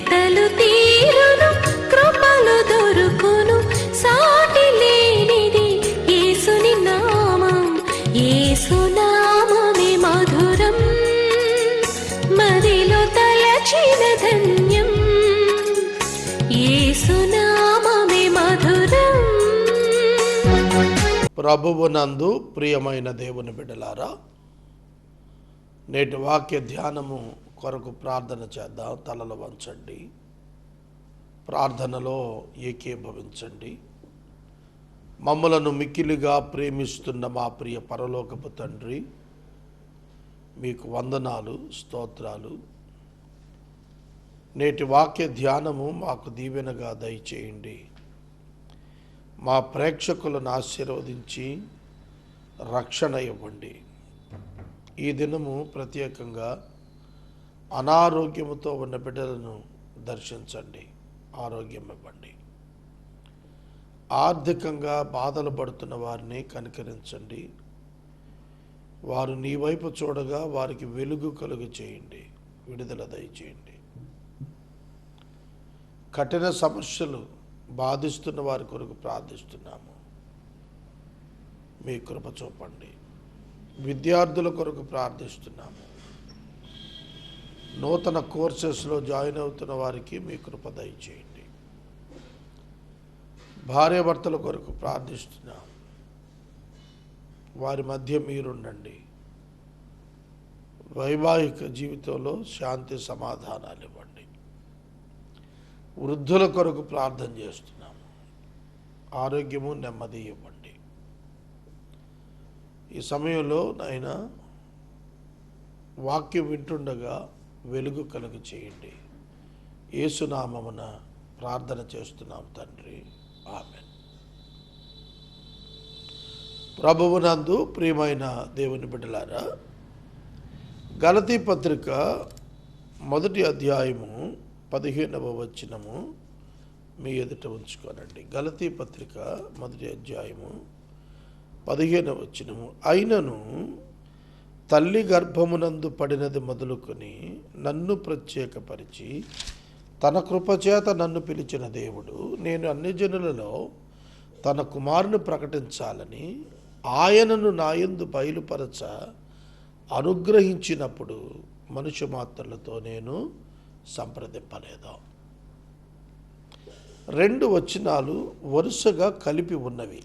వెతలు తీరును, కృపలు దొరుకును, సాటి లేనిది యేసుని నామం. యేసునామమే మధురం, మదిలో తలచిన ధన్యం. యేసునామమే మధురం. ప్రభువునందు ప్రియమైన దేవుని బిడ్డలారా, నేటి వాక్య ధ్యానము కొరకు ప్రార్థన చేద్దాం. తలలు వంచండి, ప్రార్థనలో ఏకీభవించండి. మమ్మలను మిక్కిలిగా ప్రేమిస్తున్న మా ప్రియ పరలోకపు తండ్రి, మీకు వందనాలు, స్తోత్రాలు. నేటి వాక్య ధ్యానము మాకు దీవెనగా దయచేయండి. మా ప్రేక్షకులను ఆశీర్వదించి రక్షణ ఇవ్వండి. ఈ దినము ప్రత్యేకంగా అనారోగ్యముతో ఉన్న బిడ్డలను దర్శించండి, ఆరోగ్యం ఇవ్వండి. ఆర్థికంగా బాధలు పడుతున్న వారిని కనికరించండి. వారు నీ వైపు చూడగా వారికి వెలుగు కలుగు చేయండి, విడుదల దయచేయండి. కఠిన సమస్యలు బాధిస్తున్న వారి కొరకు ప్రార్థిస్తున్నాము, మీ కృప చూపండి. విద్యార్థుల కొరకు ప్రార్థిస్తున్నాము. నూతన కోర్సెస్లో జాయిన్ అవుతున్న వారికి మీ కృప దయచేయండి. భార్యాభర్తల కొరకు ప్రార్థిస్తున్నాము, వారి మధ్య మీరుండండి. వైవాహిక జీవితంలో శాంతి సమాధానాలు ఇవ్వండి. వృద్ధుల కొరకు ప్రార్థన చేస్తున్నాము, ఆరోగ్యము నెమ్మది ఇవ్వండి. ఈ సమయంలో నాయనా వాక్యం వింటుండగా వెలుగు కలుగు చేయండి. యేసునామమున ప్రార్థన చేస్తున్నాం తండ్రి, ఆమేన్. ప్రభువునందు ప్రియమైన దేవుని బిడ్డలారా, గలతీ పత్రిక 1వ అధ్యాయము 15వ వచనము మీ ఎదుట ఉంచుకోనండి. గలతీ పత్రిక 1వ అధ్యాయము 15వ వచనము. అయినను తల్లి గర్భమునందు పడినది మొదలుకొని నన్ను ప్రత్యేకపరిచి తన కృపచేత నన్ను పిలిచిన దేవుడు, నేను అన్ని జనులలో తన కుమారుని ప్రకటించాలని ఆయనను నాయందు బయలుపరచ అనుగ్రహించినప్పుడు మనుష్య మాత్రలతో నేను సంప్రదింపలేదు. 2 వచనాలు వరుసగా కలిపి ఉన్నవి.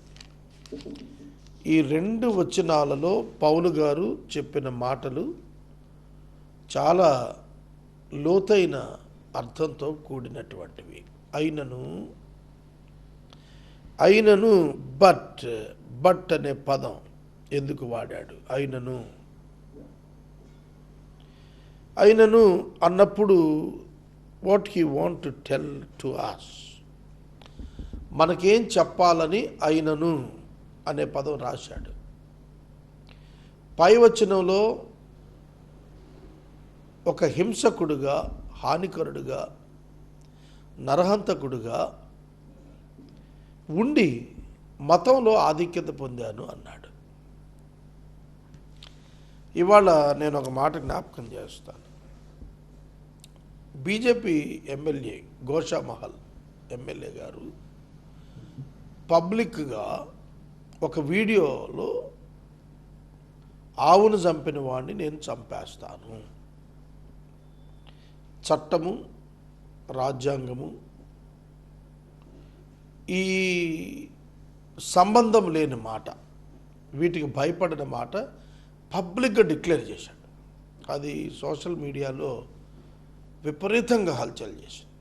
ఈ 2 వచనాలలో పౌలు గారు చెప్పిన మాటలు చాలా లోతైన అర్థంతో కూడినటువంటివి. అయినను బట్ అనే పదం ఎందుకు వాడాడు? అయినను అన్నప్పుడు what he want to tell to us, మనకేం చెప్పాలని అయినను అనే పదం రాశాడు. పై వచనంలో ఒక హింసకుడుగా, హానికరుడుగా, నరహంతకుడుగా ఉండి మతంలో ఆధిక్యత పొందాను అన్నాడు. ఇవాళ నేను ఒక మాట జ్ఞాపకం చేస్తాను. బీజేపీ ఎమ్మెల్యే గోషామహల్ ఎమ్మెల్యే గారు పబ్లిక్గా ఒక వీడియోలో ఆవును చంపిన వాడిని నేను చంపేస్తాను, చట్టము, రాజ్యాంగము ఈ సంబంధం లేని మాట, వీటికి భయపడిన మాట పబ్లిక్గా డిక్లేర్ చేశాడు. అది సోషల్ మీడియాలో విపరీతంగా హల్చల్ చేసింది.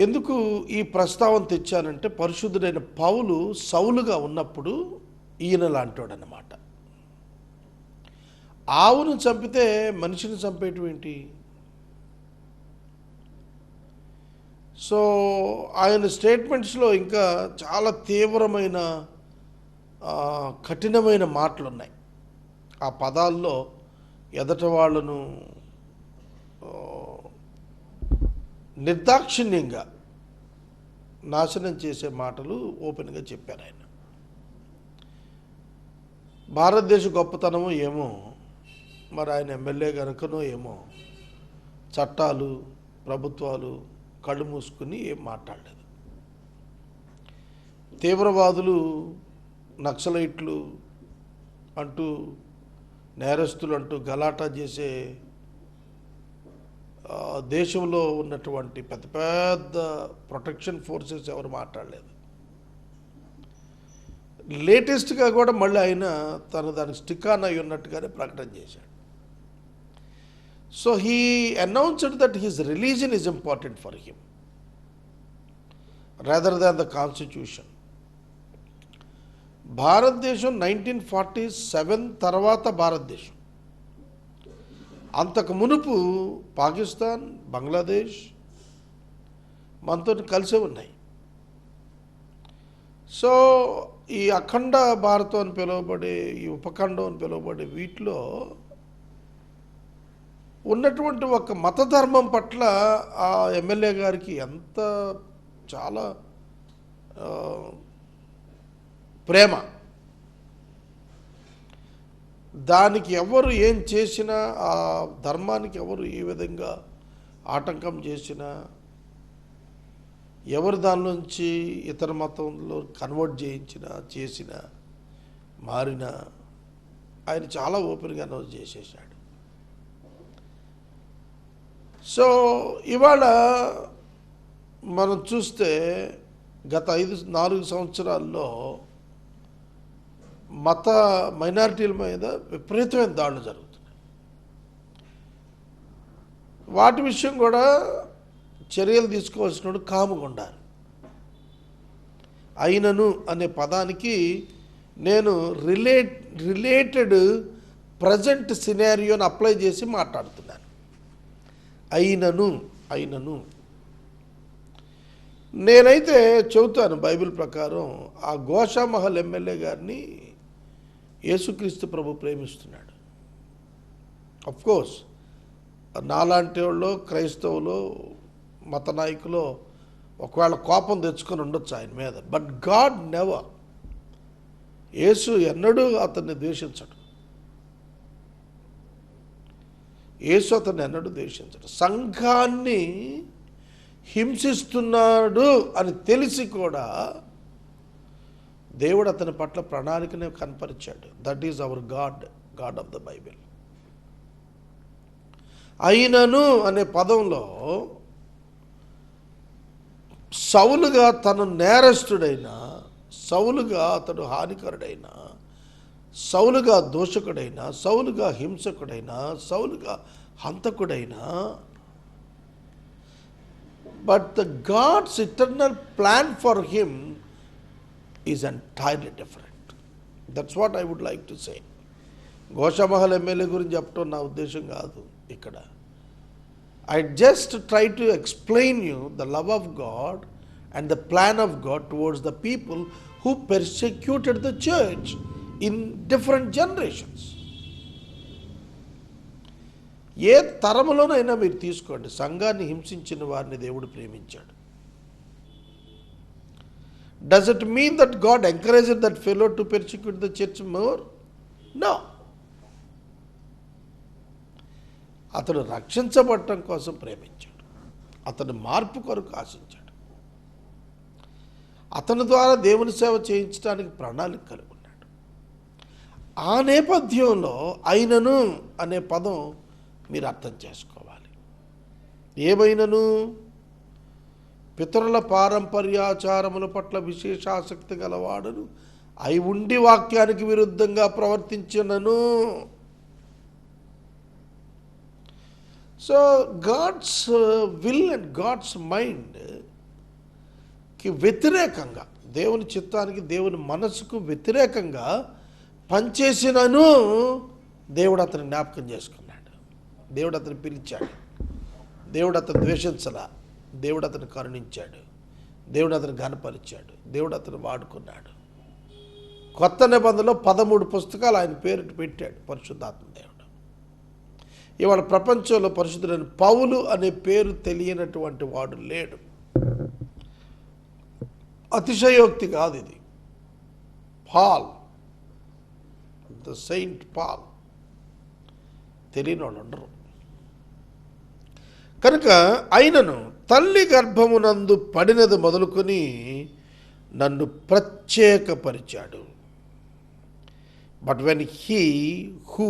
ఎందుకు ఈ ప్రస్తావన తెచ్చానంటే, పరిశుద్ధుడైన పౌలు సౌలుగా ఉన్నప్పుడు ఈయన లాంటోడన్నమాట. ఆవును చంపితే మనిషిని చంపేయటం ఏంటి? సో ఆయన స్టేట్మెంట్స్లో ఇంకా చాలా తీవ్రమైన కఠినమైన మాటలు ఉన్నాయి. ఆ పదాల్లో ఎదట వాళ్ళను నిర్దాక్షిణ్యంగా నాశనం చేసే మాటలు ఓపెన్గా చెప్పారు ఆయన. భారతదేశ గొప్పతనమో ఏమో, మరి ఆయన ఎమ్మెల్యే కనుకనో ఏమో, చట్టాలు, ప్రభుత్వాలు కళ్ళు మూసుకుని ఏం మాట్లాడలేదు. తీవ్రవాదులు, నక్సలైట్లు అంటూ, నేరస్తులు అంటూ గలాటా చేసే దేశంలో ఉన్నటువంటి పెద్ద పెద్ద ప్రొటెక్షన్ ఫోర్సెస్ ఎవరు మాట్లాడలేదు. లేటెస్ట్గా కూడా మళ్ళీ ఆయన దానికి స్టిక్ ఆన్ అయి ఉన్నట్టుగానే ప్రకటన చేశాడు. So he announced that his religion is important for him rather than the constitution. భారతదేశం 1947 తర్వాత భారతదేశం. అంతకు మునుపు పాకిస్తాన్, బంగ్లాదేశ్ మనతో కలిసే ఉన్నాయి. సో ఈ అఖండ భారతం అని పిలువబడే, ఈ ఉపఖండం అని పిలువబడే వీటిలో ఉన్నటువంటి ఒక మత ధర్మం పట్ల ఆ ఎమ్మెల్యే గారికి ఎంత చాలా ప్రేమ. దానికి ఎవరు ఏం చేసినా, ఆ ధర్మానికి ఎవరు ఏ విధంగా ఆటంకం చేసినా, ఎవరు దానిలోంచి ఇతర మతంలో కన్వర్ట్ చేసినా మారినా ఆయన చాలా ఓపెన్గా అనౌన్స్ చేసేసాడు. సో ఇవాళ మనం చూస్తే గత 4 సంవత్సరాల్లో మత మైనారిటీల మీద విపరీతమైన దాడులు జరుగుతున్నాయి. వాటి విషయం కూడా చర్యలు తీసుకోవాల్సిన కాముగా ఉండాలి. అయినను అనే పదానికి నేను రిలేటెడ్ ప్రజెంట్ సినారియోని అప్లై చేసి మాట్లాడుతున్నాను. అయినను నేనైతే చెబుతాను, బైబిల్ ప్రకారం ఆ గోషామహల్ ఎమ్మెల్యే గారిని యేసుక్రీస్తు ప్రభు ప్రేమిస్తున్నాడు. అఫ్కోర్స్ నాలాంటి వాళ్ళు, క్రైస్తవులు, మత నాయకులు ఒకవేళ కోపం తెచ్చుకొని ఉండొచ్చు ఆయన మీద. బట్ గాడ్ నెవర్, యేసు ఎన్నడూ అతన్ని ద్వేషించడు. యేసు అతన్ని ఎన్నడూ ద్వేషించడు. సంఘాన్ని హింసిస్తున్నాడు అని తెలిసి కూడా దేవుడు అతని పట్ల ప్రణాళికనే కనపరిచాడు. That is our God of the Bible. అయినను అనే పదంలో సౌలుగా తను నేరస్తుడైనా, సౌలుగా అతడు హానికరుడైనా, సౌలుగా దోషకుడైనా, సౌలుగా హింసకుడైనా, సౌలుగా హంతకుడైనా, but the God's eternal plan for him is entirely different. That's what I would like to say. Goshamahal MLA గురించి చెప్పడం నా ఉద్దేశం కాదు ఇక్కడ. I just try to explain you the love of God and the plan of God towards the people who persecuted the church in different generations. ఏ తరములోనైనా మీరు తీసుకోండి, సంఘాన్ని హింసించిన వారిని దేవుడు ప్రేమించాడు. Does it mean that God encouraged that fellow to persecute the church more? No. అతడు రక్షించబడటం కోసం ప్రేమించాడు. అతను మార్పు కొరకు ఆశించాడు. అతని ద్వారా దేవుని సేవ చేయించడానికి ప్రణాళిక కలిగి ఉన్నాడు. ఆ నేపథ్యంలో అయినను అనే పదం మీరు అర్థం చేసుకోవాలి. ఏమైనను పితరుల పారంపర్యాచారముల పట్ల విశేష ఆసక్తి గలవాడును అయి ఉండి వాక్యానికి విరుద్ధంగా ప్రవర్తించినను. So God's will and God's మైండ్కి వ్యతిరేకంగా, దేవుని చిత్తానికి, దేవుని మనసుకు వ్యతిరేకంగా పనిచేసినను దేవుడు అతను జ్ఞాపకం చేసుకున్నాడు. దేవుడు అతను పిలిచాడు. దేవుడు అతను ద్వేషించలా. దేవుడు అతను కరుణించాడు. దేవుడు అతను ఘనపరిచాడు. దేవుడు అతను వాడుకున్నాడు. కొత్త నిబంధనలో 13 పుస్తకాలు ఆయన పేరు పెట్టాడు పరిశుద్ధాత్మ దేవుడు. ఇవాళ ప్రపంచంలో పరిశుద్ధుడైన పౌలు అనే పేరు తెలియనటువంటి వాడు లేడు. అతిశయోక్తి కాదు ఇది. పాల్, ద సెయింట్ పాల్, తెలియని వాళ్ళు ఉండరు. కనుక అయినను తల్లి గర్భమునందు పడినది మొదలుకొని నన్ను ప్రత్యేకపరిచాడు. But when he who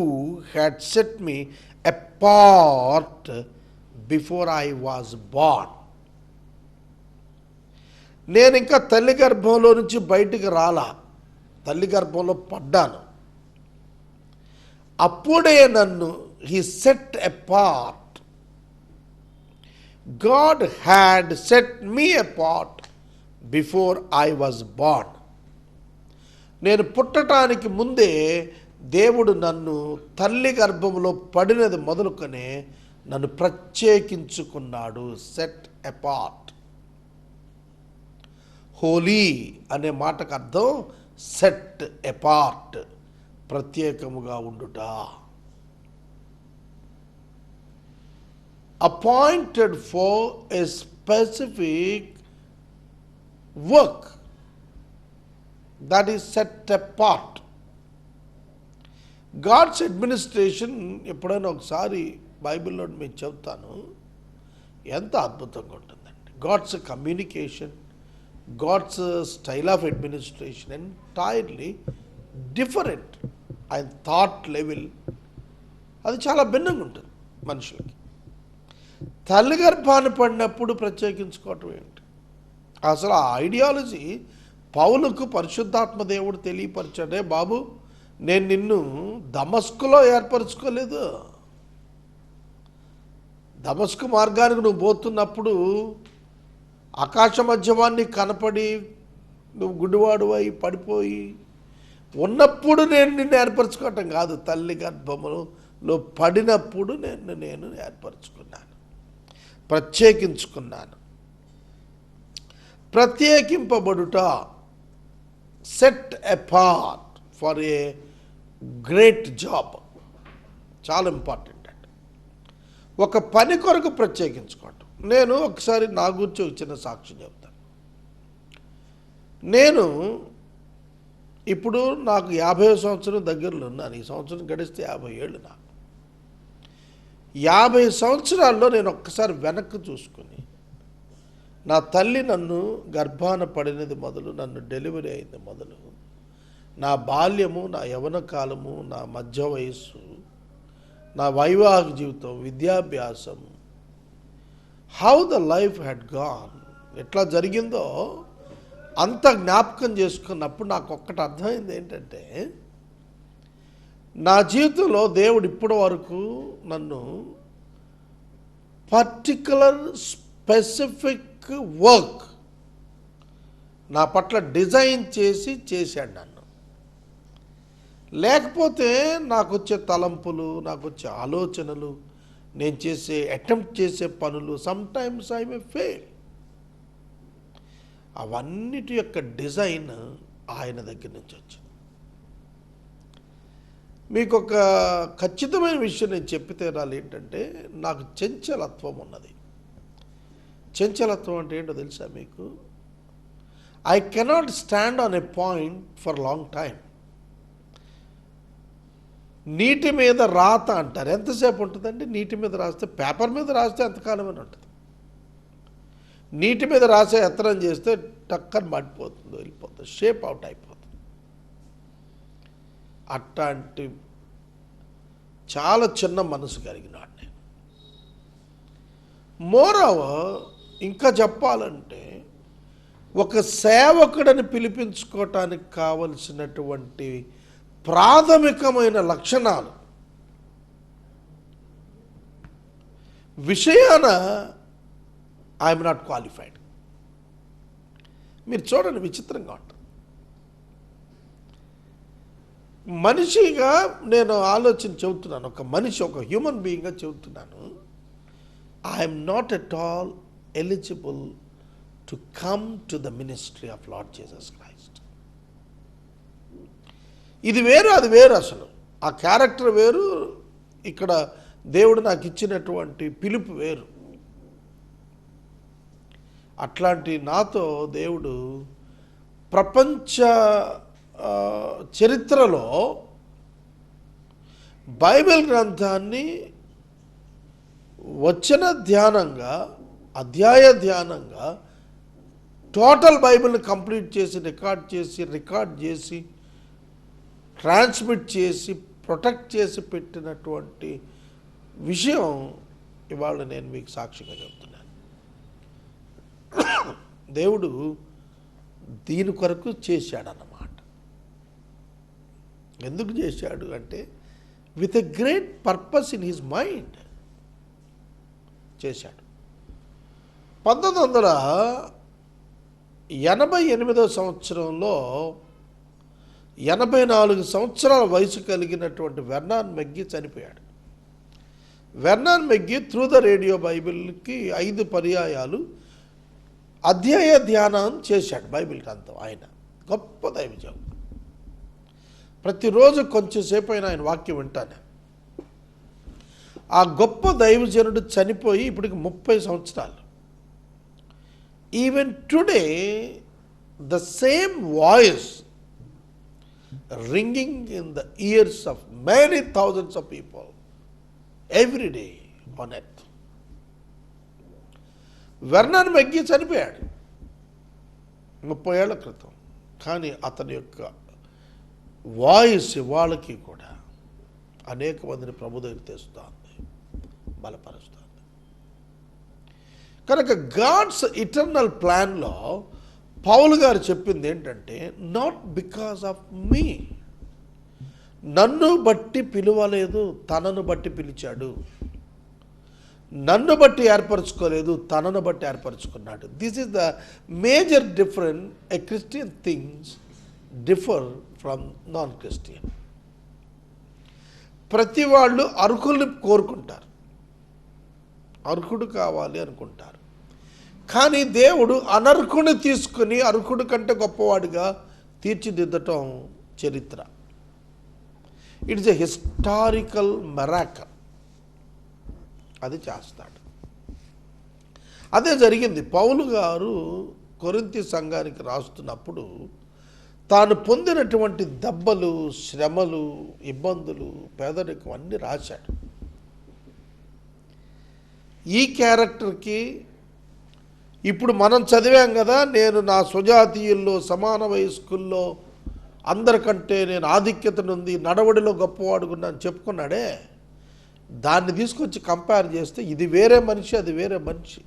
had set me apart before I was born, నేను ఇంకా తల్లి గర్భంలో నుంచి బయటికి రాలా, తల్లి గర్భంలో పడ్డాను. అప్పుడే నన్ను he set apart. God had set me apart before I was born. నేను పుట్టడానికి ముందే దేవుడు నన్ను తల్లి గర్భంలో పడినది మొదలుకొని నన్ను ప్రత్యేకించుకున్నాడు. Set apart. హోలీ అనే మాటకు అర్థం సెట్ అపార్ట్, ప్రత్యేకముగా ఉండుట. Appointed for a specific work, that is set apart. God's administration ఎప్పుడైనా ఒకసారి బైబిల్లో మీకు చెప్తాను, ఎంత అద్భుతంగా ఉంటుందండి. God's communication, God's style of administration entirely different. ఆయన థాట్ లెవెల్ అది చాలా భిన్నంగా ఉంటుంది మనుషులకి. తల్లి గర్భాన్ని పడినప్పుడు ప్రత్యేకించుకోవటం ఏంటి? అసలు ఆ ఐడియాలజీ పౌలుకు పరిశుద్ధాత్మ దేవుడు తెలియపరిచాడే, బాబు నేను నిన్ను దమస్కులో ఏర్పరచుకోలేదు. దమస్కు మార్గానికి నువ్వు పోతున్నప్పుడు ఆకాశ మధ్యవాన్ని కనపడి నువ్వు గుడివాడు అయి పడిపోయి ఉన్నప్పుడు నేను నిన్ను ఏర్పరచుకోవటం కాదు, తల్లి గర్భములో పడినప్పుడు నేను ఏర్పరచుకున్నాను, ప్రత్యేకించుకున్నాను. ప్రత్యేకింపబడుట, set apart for a great job, చాలా ఇంపార్టెంట్ అండి. ఒక పని కొరకు ప్రత్యేకించుకోవటం. నేను ఒకసారి నా గురించి ఒక చిన్న సాక్ష్యం చెప్తాను. నేను ఇప్పుడు నాకు 50 సంవత్సరం దగ్గరలో ఉన్నాను. ఈ సంవత్సరం గడిస్తే 50 ఏళ్ళు నాకు. 50 సంవత్సరాల్లో నేను ఒక్కసారి వెనక్కి చూసుకుని, నా తల్లి నన్ను గర్భాన పడినది మొదలు, నన్ను డెలివరీ అయింది మొదలు, నా బాల్యము, నా యవ్వన కాలము, నా మధ్య వయస్సు, నా వైవాహిక జీవితం, విద్యాభ్యాసం, how the life had gone, ఎట్లా జరిగిందో అంత జ్ఞాపకం చేసుకున్నప్పుడు నాకు ఒక్కటి అర్థమైంది ఏంటంటే, నా జీవితంలో దేవుడు ఇప్పటి వరకు నన్ను పర్టికులర్ స్పెసిఫిక్ వర్క్ నా పట్ల డిజైన్ చేశాడు నన్ను. లేకపోతే నాకు వచ్చే తలంపులు, నాకు వచ్చే ఆలోచనలు, నేను అటెంప్ట్ చేసే పనులు, సమ్టైమ్స్ ఐ మే ఫెయిల్. అవన్నిటి యొక్క డిజైన్ ఆయన దగ్గర నుంచి వచ్చింది. మీకు ఒక ఖచ్చితమైన విషయం నేను చెప్పి తీరాలి. ఏంటంటే నాకు చంచలత్వం ఉన్నది. చంచలత్వం అంటే ఏంటో తెలుసా మీకు? I cannot stand on a point for long time. నీటి మీద రాత అంటారు, ఎంతసేపు ఉంటుందండి? నీటి మీద రాస్తే, పేపర్ మీద రాస్తే ఎంతకాలమైనా ఉంటుంది. నీటి మీద రాసే ఎత్తనం చేస్తే టక్కని మడిపోతుంది, వెళ్ళిపోతుంది, షేప్ అవుట్ అయిపోతుంది. అట్లాంటి చాలా చిన్న మనసు కలిగినాడు నేను. మోరోవర్ ఇంకా చెప్పాలంటే, ఒక సేవకుడిని పిలిపించుకోవటానికి కావలసినటువంటి ప్రాథమికమైన లక్షణాలు విషయాన ఐఎమ్ నాట్ క్వాలిఫైడ్. మీరు చూడండి, విచిత్రంగా ఉంటుంది. మనిషిగా నేను ఆలోచన చెబుతున్నాను, ఒక మనిషి, ఒక హ్యూమన్ బీయింగ్గా చెబుతున్నాను. I'm not at all eligible to come to the ministry of lord Jesus Christ. ఇది వేరు, అది వేరు. అసలు ఆ క్యారెక్టర్ వేరు, ఇక్కడ దేవుడు నాకు ఇచ్చినటువంటి పిలుపు వేరు. అట్లాంటి నాతో దేవుడు ప్రపంచ చరిత్రలో బైబిల్ గ్రంథాన్ని వచన ధ్యానంగా, అధ్యాయ ధ్యానంగా టోటల్ బైబిల్ని కంప్లీట్ చేసి రికార్డ్ చేసి ట్రాన్స్మిట్ చేసి ప్రొటెక్ట్ చేసి పెట్టినటువంటి విషయం ఇవాళ నేను మీకు సాక్షిగా చెప్తున్నాను. దేవుడు దీని కొరకు చేశాడన్నమాట. ఎందుకు చేశాడు అంటే with a great purpose in his mind చేశాడు. 1988 సంవత్సరంలో 84 సంవత్సరాల వయసు కలిగినటువంటి వెర్నాన్ మెగ్గీ చనిపోయాడు. వెర్నాన్ మెగ్గీ త్రూ ద రేడియో బైబిల్కి 5 పర్యాయాలు అధ్యాయ ధ్యానం చేశాడు. బైబిల్ గ్రంథం ఆయన గొప్ప దైవజనం. ప్రతిరోజు కొంచెంసేపు అయినా ఆయన వాక్యం వింటాను. ఆ గొప్ప దైవజనుడు చనిపోయి ఇప్పటికి 30 సంవత్సరాలు. Even today the same voice ringing in the ears of many thousands of people every day on earth. Vernon McGee చనిపోయాడు 30 ఏళ్ల క్రితం. కానీ అతని యొక్క వాయిస్ వాళ్ళకి కూడా అనేక మందిని ప్రభు దగ్గర తెస్తుంది, బలపరుస్తుంది. కనుక గాడ్స్ ఇటర్నల్ ప్లాన్లో పౌలు గారు చెప్పింది ఏంటంటే, నాట్ బికాస్ ఆఫ్ మీ, నన్ను బట్టి పిలువలేదు, తనను బట్టి పిలిచాడు. నన్ను బట్టి ఏర్పరచుకోలేదు, తనను బట్టి ఏర్పరచుకున్నాడు. This is the major difference a Christian things differ from non Christian. ప్రతి వాళ్ళు అర్హుల్ని కోరుకుంటారు, అర్హుడు కావాలి అనుకుంటారు. కానీ దేవుడు అనర్హుని తీసుకుని అర్హుడు కంటే గొప్పవాడిగా తీర్చిదిద్దటం చరిత్ర. It's a historical miracle. అది చేస్తాడు. అదే జరిగింది. పౌలు గారు కొరింథీ సంఘానికి రాస్తున్నప్పుడు తాను పొందినటువంటి దెబ్బలు, శ్రమలు, ఇబ్బందులు, పేదరికం అన్నీ రాశాడు. ఈ క్యారెక్టర్కి ఇప్పుడు మనం చదివాం కదా, నేను నా స్వజాతీయుల్లో సమాన వయస్కుల్లో అందరికంటే నేను ఆధిక్యత నుండి నడవడిలో గొప్పవాడుకున్నాను చెప్పుకున్నాడే, దాన్ని తీసుకొచ్చి కంపేర్ చేస్తే ఇది వేరే మనిషి, అది వేరే మనిషి.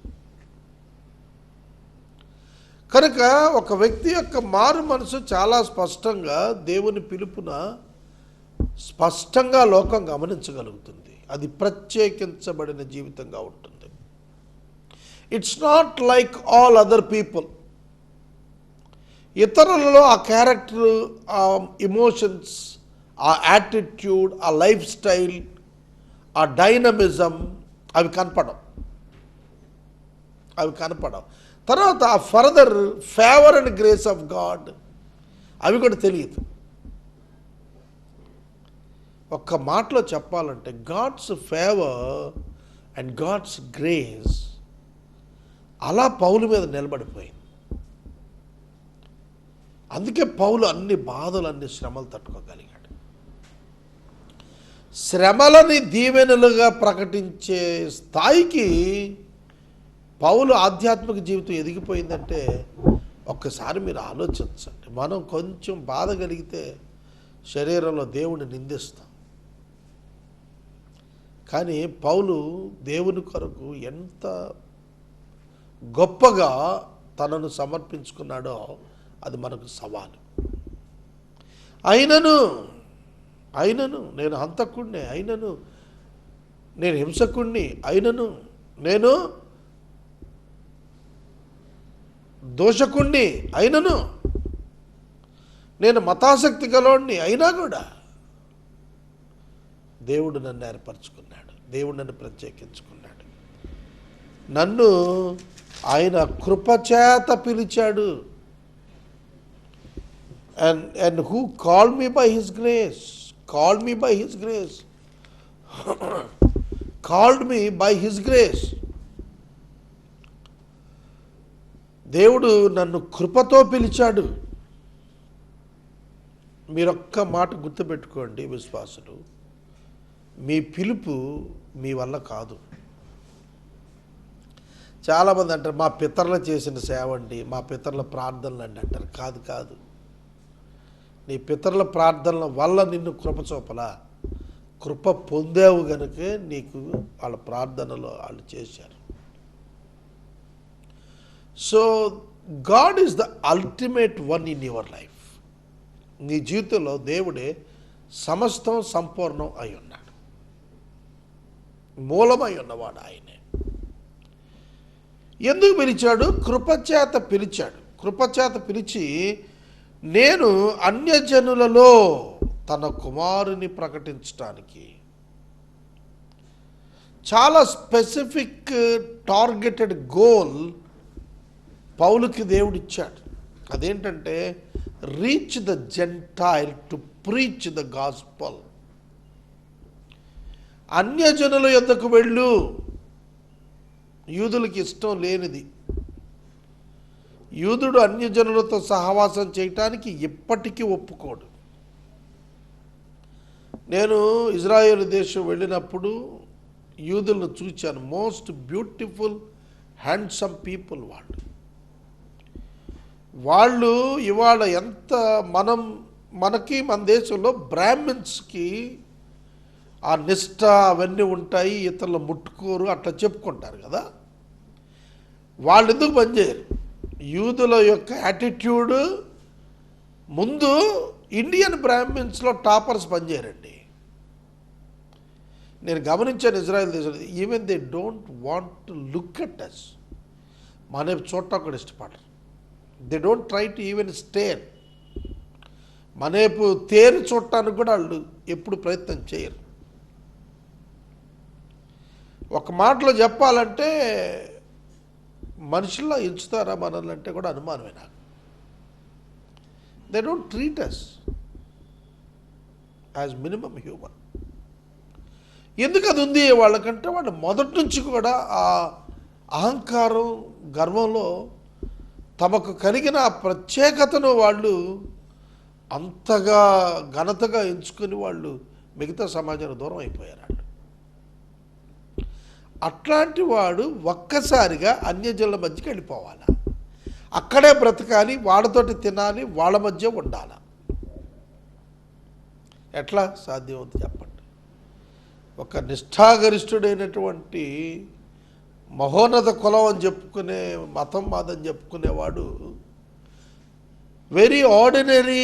కనుక ఒక వ్యక్తి యొక్క మారు మనసు చాలా స్పష్టంగా దేవుని పిలుపున స్పష్టంగా లోకం గమనించగలుగుతుంది. అది ప్రత్యేకించబడిన జీవితంగా ఉంటుంది. It's not like all other people. ఇతరులలో ఆ క్యారెక్టర్, ఆ ఇమోషన్స్, ఆ యాటిట్యూడ్, ఆ లైఫ్ స్టైల్, ఆ డైనమిజం అవి కనపడవు. తర్వాత ఆ further favour and grace of God అవి కూడా తెలియదు. ఒక్క మాటలో చెప్పాలంటే God's favour and God's grace అలా పౌలు మీద నిలబడిపోయింది. అందుకే పౌలు అన్ని బాధలు, అన్ని శ్రమలు తట్టుకోగలిగాడు. శ్రమలని దీవెనలుగా ప్రకటించే స్థాయికి పౌలు ఆధ్యాత్మిక జీవితం ఎదిగిపోయిందంటే ఒక్కసారి మీరు ఆలోచించండి. మనం కొంచెం బాధ కలిగితే శరీరంలో దేవుణ్ణి నిందిస్తాం. కానీ పౌలు దేవుని కొరకు ఎంత గొప్పగా తనను సమర్పించుకున్నాడో అది మనకు సవాలు. అయినను నేను హంతకుణ్ణి, అయినను నేను హింసకుణ్ణి, అయినను నేను దోషకుణ్ణి, అయినను నేను మతాసక్తి గలవాడిని, అయినా కూడా దేవుడు నన్ను ఏర్పరచుకున్నాడు, దేవుడు నన్ను ప్రత్యేకించుకున్నాడు. నన్ను ఆయన కృపచేత పిలిచాడు. And who called me by his grace, called me by his grace, called me by his grace. దేవుడు నన్ను కృపతో పిలిచాడు. మీరొక్క మాట గుర్తుపెట్టుకోండి విశ్వాసులు, మీ పిలుపు మీ వల్ల కాదు, చాలామంది అంటారు మా పితరులు చేసిన సేవ అండి, మా పితరుల ప్రార్థనలు అండి అంటారు. కాదు కాదు, నీ పితరుల ప్రార్థనల వల్ల నిన్ను కృప చూపలా, కృప పొందావు గనుకే నీకు వాళ్ళ ప్రార్థనలో వాళ్ళు చేశారు. So God is the ultimate one in your life. నీ జీవితంలో దేవుడే సమస్తం సంపూర్ణం అయి ఉన్నాడు, మూలమై ఉన్నవాడు ఆయనే. ఎందుకు పిలిచాడు? కృపచేత పిలిచాడు. కృపచేత పిలిచి నేను అన్యజనులలో తన కుమారుని ప్రకటించడానికి చాలా స్పెసిఫిక్ టార్గెటెడ్ గోల్ పౌలుకి దేవుడు ఇచ్చాడు. అదేంటంటే reach the gentile to preach the gospel. అన్యజనుల యొద్దకు వెళ్ళు. యూదులకి ఇష్టం లేనిది, యూదుడు అన్యజనులతో సహవాసం చేయటానికి ఎప్పటికీ ఒప్పుకోడు. నేను ఇజ్రాయేల్ దేశం వెళ్ళినప్పుడు యూదులను చూచాను. మోస్ట్ బ్యూటిఫుల్ హ్యాండ్సమ్ పీపుల్ వాళ్ళు ఇవాళ ఎంత మనకి మన దేశంలో బ్రాహ్మిన్స్కి ఆ నిష్ఠ అవన్నీ ఉంటాయి, ఇతరులు ముట్టుకోరు అట్లా చెప్పుకుంటారు కదా. వాళ్ళు ఎందుకు పనిచేయరు? యూదుల యొక్క యాటిట్యూడ్ ముందు ఇండియన్ బ్రాహ్మిన్స్లో టాపర్స్ పనిచేయరండి. నేను గమనించాను ఇజ్రాయెల్ దేశంలో, even they don't want to look at us. మన చూడటం కూడా ఇష్టపడరు. They don't try to even stare. మనపు తేరు చూడటానికి కూడా వాళ్ళు ఎప్పుడు ప్రయత్నం చేయరు. ఒక మాటలో చెప్పాలంటే మనుషుల్లో ఎంచుతారా మనల్ని అంటే కూడా అనుమానమే నాకు. They don't treat us as minimum human. ఎందుకు అది ఉంది వాళ్ళకంటే వాళ్ళు మొదటి నుంచి కూడా ఆ అహంకారం గర్వంలో తమకు కలిగిన ఆ ప్రత్యేకతను వాళ్ళు అంతగా ఘనతగా ఎంచుకొని వాళ్ళు మిగతా సమాజానికి దూరం అయిపోయారు. వాళ్ళు అట్లాంటి వాడు ఒక్కసారిగా అన్యజనుల మధ్యకి వెళ్ళిపోవాలి, అక్కడే బ్రతకాలి, వాళ్ళతోటి తినాలి, వాళ్ళ మధ్య ఉండాలి. ఎట్లా సాధ్యమవుతుంది చెప్పండి? ఒక నిష్ఠాగరిష్ఠుడైనటువంటి మహోన్నత కులం అని చెప్పుకునే మతం మాదని చెప్పుకునేవాడు వెరీ ఆర్డినరీ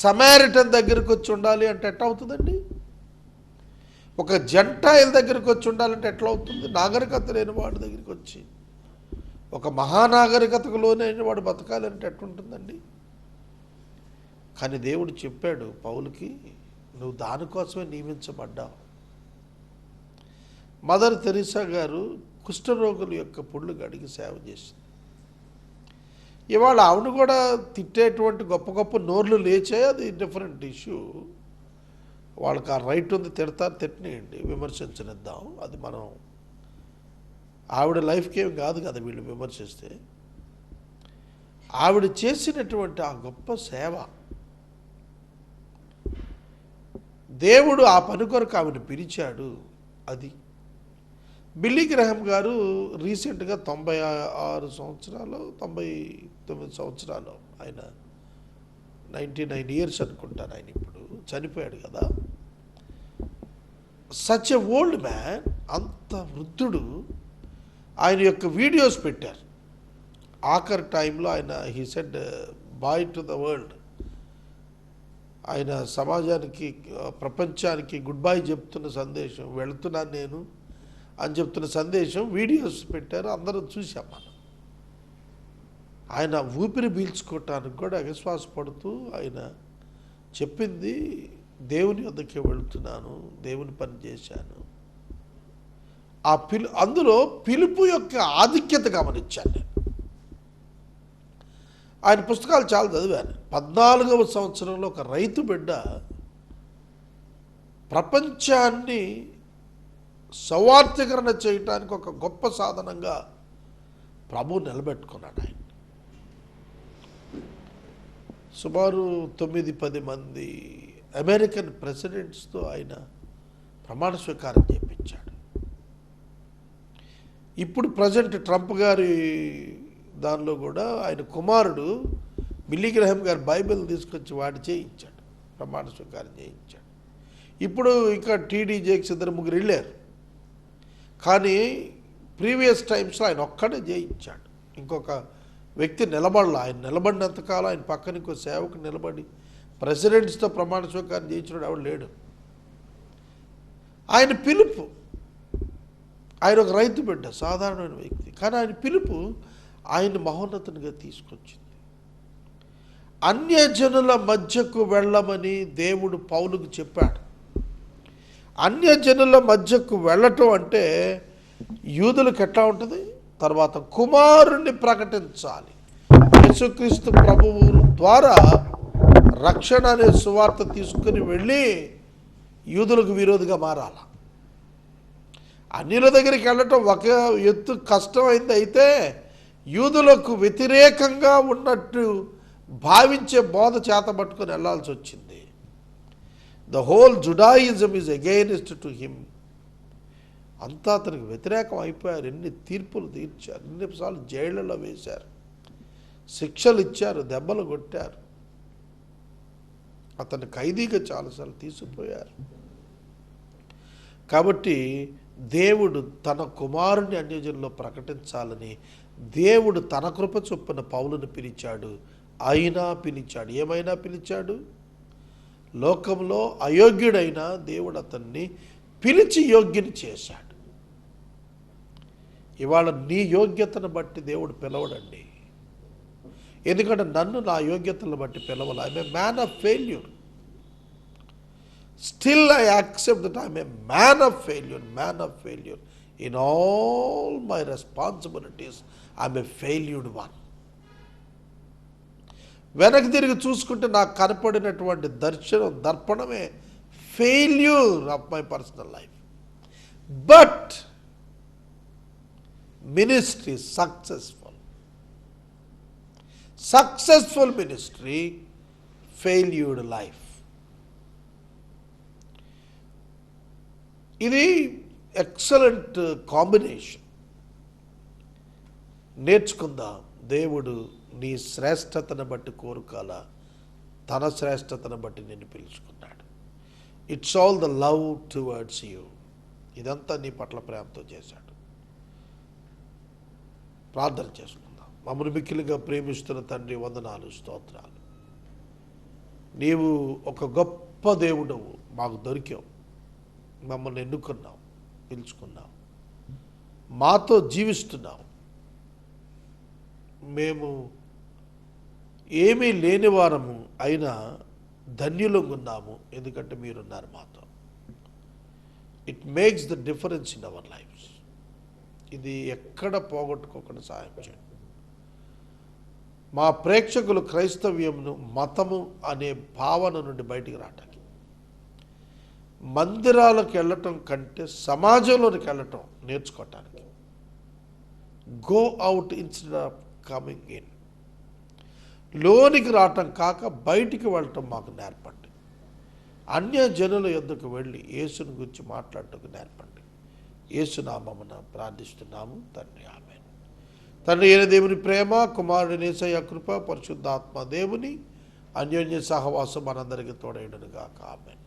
సమారిటన్ దగ్గరికి వచ్చి ఉండాలి అంటే ఎట్లా అవుతుందండి? ఒక జెంటైల్ దగ్గరికి వచ్చి ఉండాలంటే ఎట్లా అవుతుంది? నాగరికత లేని వాడి దగ్గరికి వచ్చి ఒక మహానాగరికతకు లోనైన వాడు బతకాలంటే ఎట్లుంటుందండి? కానీ దేవుడు చెప్పాడు పౌలుకి, నువ్వు దానికోసమే నియమించబడ్డావు. మదర్ తెరీసా గారు కుష్ఠరోగుల యొక్క పుళ్ళు గడిగి సేవ చేసింది. ఇవాళ ఆవిడ కూడా తిట్టేటువంటి గొప్ప గొప్ప నోర్లు లేచాయి, అది డిఫరెంట్ ఇష్యూ. వాళ్ళకి ఆ రైట్ ఉంది, తిడతారు, తిట్టనియండి, విమర్శించనిద్దాం. అది మనం ఆవిడ లైఫ్కి ఏమి కాదు కదా వీళ్ళు విమర్శిస్తే. ఆవిడ చేసినటువంటి ఆ గొప్ప సేవ, దేవుడు ఆ పని కొరకు ఆవిడ పిలిచాడు. అది బిల్లీ గ్రహం గారు రీసెంట్గా 96 సంవత్సరాలు 99 సంవత్సరాలు, ఆయన 99 ఇయర్స్ అనుకుంటాను ఆయన, ఇప్పుడు చనిపోయాడు కదా. సచ్ ఎ ఓల్డ్ మ్యాన్, అంత వృద్ధుడు. ఆయన యొక్క వీడియోస్ పెట్టారు ఆఖరి టైంలో. ఆయన he said bye to the world. ఆయన సమాజానికి, ప్రపంచానికి గుడ్ బై చెప్తున్న సందేశం, వెళుతున్నాను నేను అని చెప్తున్న సందేశం వీడియోస్ పెట్టారు, అందరూ చూసాం మనం. ఆయన ఊపిరి పీల్చుకోవటానికి కూడా అవిశ్వాసపడుతూ ఆయన చెప్పింది, దేవుని వద్దకే వెళుతున్నాను, దేవుని పని చేశాను. ఆ అందులో పిలుపు యొక్క ఆధిక్యత గమనించాను నేను. ఆయన పుస్తకాలు చాలా చదివాను. 14వ సంవత్సరంలో ఒక రైతు బిడ్డ ప్రపంచాన్ని సౌవార్థీకరణ చేయటానికి ఒక గొప్ప సాధనంగా ప్రభు నిలబెట్టుకున్నాడు. ఆయన సుమారు 9-10 మంది అమెరికన్ ప్రెసిడెంట్స్తో ఆయన ప్రమాణ స్వీకారం చేయించాడు. ఇప్పుడు ప్రజెంట్ ట్రంప్ గారి దానిలో కూడా ఆయన కుమారుడు బిల్లీ గ్రహాం గారు బైబిల్ తీసుకొచ్చి వాడి చేయించాడు, ప్రమాణ స్వీకారం చేయించాడు. ఇప్పుడు ఇంకా టీడీ జేక్స్ ఇద్దరు ముగ్గురు వెళ్ళారు, కానీ ప్రీవియస్ టైమ్స్లో ఆయన ఒక్కడే చేయించాడు. ఇంకొక వ్యక్తి నిలబడాల. ఆయన నిలబడినంతకాలం ఆయన పక్కన ఇంకో సేవకు నిలబడి ప్రెసిడెంట్స్తో ప్రమాణ స్వీకారం చేయించడం ఎవడు లేడు. ఆయన పిలుపు, ఆయన ఒక రైతు బిడ్డ, సాధారణమైన వ్యక్తి, కానీ ఆయన పిలుపు ఆయన మహోన్నతునిగా తీసుకొచ్చింది. అన్యజనుల మధ్యకు వెళ్ళమని దేవుడు పౌలుకు చెప్పాడు. అన్యజనుల మధ్యకు వెళ్ళటం అంటే యూదులకు ఎట్లా ఉంటుంది, తర్వాత కుమారుణ్ణి ప్రకటించాలి. యేసుక్రీస్తు ప్రభువు ద్వారా రక్షణ అనే సువార్త తీసుకుని వెళ్ళి యూదులకు విరోధిగా మారాల. అన్యుల దగ్గరికి వెళ్ళటం ఒక ఎత్తు కష్టమైంది, అయితే యూదులకు వ్యతిరేకంగా ఉన్నట్టు భావించే బోధ చేత పట్టుకొని వెళ్ళాల్సి వచ్చింది. The whole Judaism is against to him. అంతా అతనికి వ్యతిరేకం అయిపోయారు. ఎన్ని తీర్పులు తీర్చారు, ఎన్నిసార్లు జైళ్ళలో వేశారు, శిక్షలు ఇచ్చారు, దెబ్బలు కొట్టారు, అతన్ని ఖైదీగా చాలాసార్లు తీసుకుపోయారు. కాబట్టి దేవుడు తన కుమారుని అన్యజనుల్లో ప్రకటించాలని దేవుడు తన కృప చొప్పున పౌలును పిలిచాడు. అయినా పిలిచాడు, ఏమైనా పిలిచాడు. లోకంలో అయోగ్యుడైన దేవుడు అతన్ని పిలిచి యోగ్యుని చేశాడు. ఇవాళ నీ యోగ్యతను బట్టి దేవుడు పిలవడండి. ఎందుకంటే నన్ను నా యోగ్యతను బట్టి పిలవాలి. I'm a man of failure. Still I accept that I'm a man of failure. In all my responsibilities I'm a failured one. వెనక్కి తిరిగి చూసుకుంటే నాకు కనపడినటువంటి దర్పణమే failure of my personal life. But ministry successful ministry, failured life. ఇది excellent combination. నేర్చుకుందాం. దేవుడు నీ శ్రేష్టతను బట్టి కోరుకాల, తన శ్రేష్టతను బట్టి నిన్ను పిలుచుకున్నాడు. It's all the love towards you. ఇదంతా నీ పట్ల ప్రేమతో చేశాడు. ప్రార్థన చేసుకుందాం. మమ్మల్ని మిక్కిలిగా ప్రేమిస్తున్న తండ్రి, వందనాలు, స్తోత్రాలు. నీవు ఒక గొప్ప దేవుడవు, మాకు దొరికావు, మమ్మల్ని ఎన్నుకున్నావు, పిలుచుకున్నావు, మాతో జీవిస్తున్నావు. మేము ఏమీ లేని వారము అయినా ధన్యులంగా ఉన్నాము, ఎందుకంటే మీరున్నారు మాతో. It makes the difference in our lifes. ఇది ఎక్కడ పోగొట్టుకోకుండా సహాయం చేయండి. మా ప్రేక్షకులు క్రైస్తవ్యమును మతము అనే భావన నుండి బయటికి రావటానికి, మందిరాలకు వెళ్ళటం కంటే సమాజంలోనికి వెళ్ళటం నేర్చుకోవటానికి, go out instead of coming in, లోనికి రావటం కాక బయటికి వెళ్ళటం మాకు నేర్పండి. అన్య జనుల యొద్దకు వెళ్ళి యేసుని గురించి మాట్లాడటకు నేర్పండి. యేసునామమున ప్రార్థిస్తున్నాము తండ్రి, ఆమేన్. తండ్రి అయిన దేవుని ప్రేమ, కుమారుని యేసయ్య కృప, పరిశుద్ధాత్మ దేవుని అన్యోన్య సహవాసం మనందరికీ తోడైండును గాక. ఆమేన్.